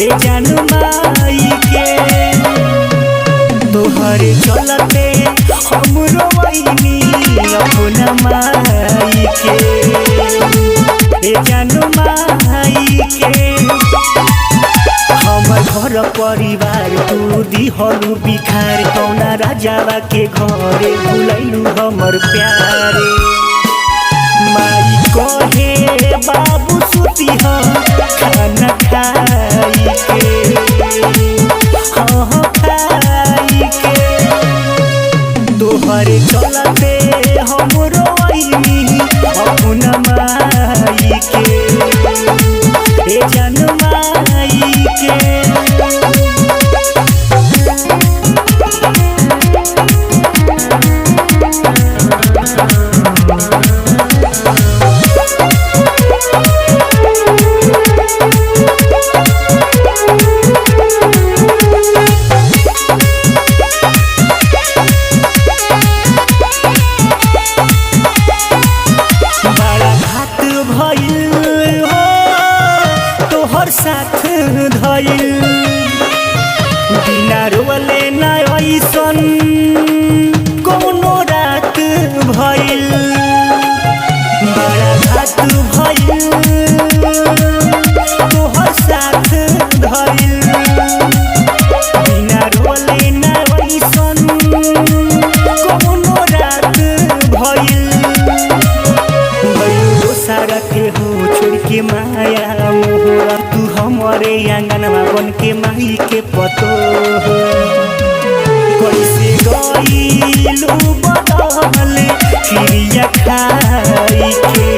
ए जानू माई के तोहरे चलते हम रोइनी अपना माई के ए जानू माई के हमर घर परिवार तू दिहलु बिखार कौना राजावा के घरे भुलैलु हमर प्यारे माई कहे बाबू सुती हो खाना खाई के हाँ खाई के तोहरे चलते हम रोइनी अपना माई के ए जानू माई के साथ धइल बिना रोले ना ऐसन कोनो रात भइल बड़ा घात भइल तोहर साथ धइल बिना रोले ना ऐसन कोनो रात भइल सारा के हो छोड़ के माया मोहरा तू हमारे आंगनवा बन के माई के पतो हो कैसे गइलू बदल चिड़िया खाई के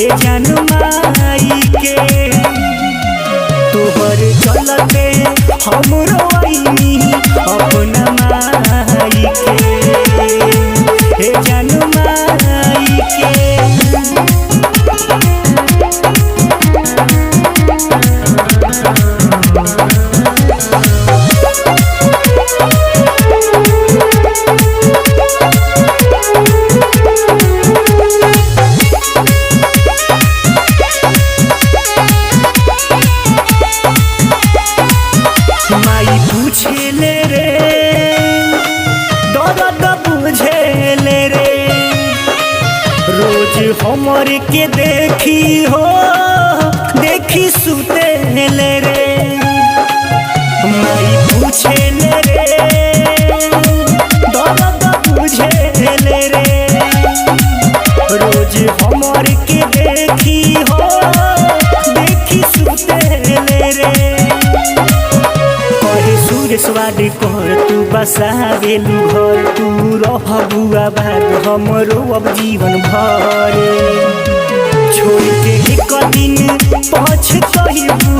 ए जानू माई के तोहर चलते हम रोइनी अपना माई के ए जानू माई के माई पूछेले रे दर्द बुझेले रे रोज हमर के देखी हो देखी सुतेले रे माई पूछेले रे दर्द बुझेले रे रोज हमर के देखी हो देखी सुतेले रे स्वादी कर तू बसावेलू घर तू रहबू आबाद हमरो अब जीवन भर छोड़ के एक दिन पछतइबू